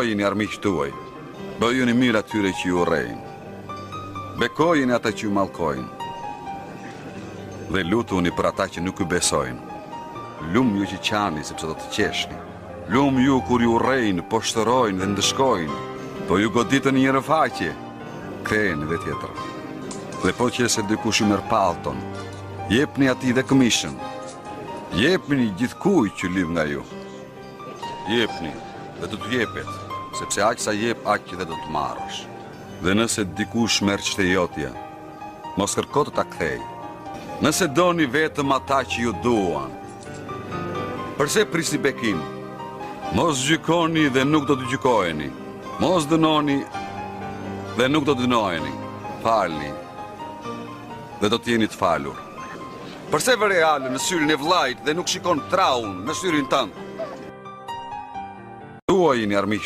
Ruajini armiqtë tuaj, bëjuni mirë atyre që ju urrejnë. Bekojini ata që ju mallkojnë. Dhe lutuni për ata që nuk ju besojnë. Lum ju që qani sepse do të qeshni. Lum ju kur ju urrejnë, poshtërojnë dhe ndëshkojnë, po ju goditën një rëfaqe, ktheheni dhe tjetër. Dhe po që se dikush ju merr pallton, jepni atij dhe këmishën. Jepni gjithkujt që lyp nga ju. Jepni dhe do të jepet, sepse aq sa jep aq dhe do të marrësh. Dhe nëse dikush merr çtejotja, mos kërko të ta kthej. Nëse doni vetëm ata që ju duan, përse prisni bekim? Mos gjykoni dhe nuk do të gjykoheni. Mos dënoni dhe nuk do të dënoheni. Falni dhe do të jeni të falur. Përse vëre halën në syrin e vllajt dhe nuk shikon traun në syrin tënd? Ruajini armiqtë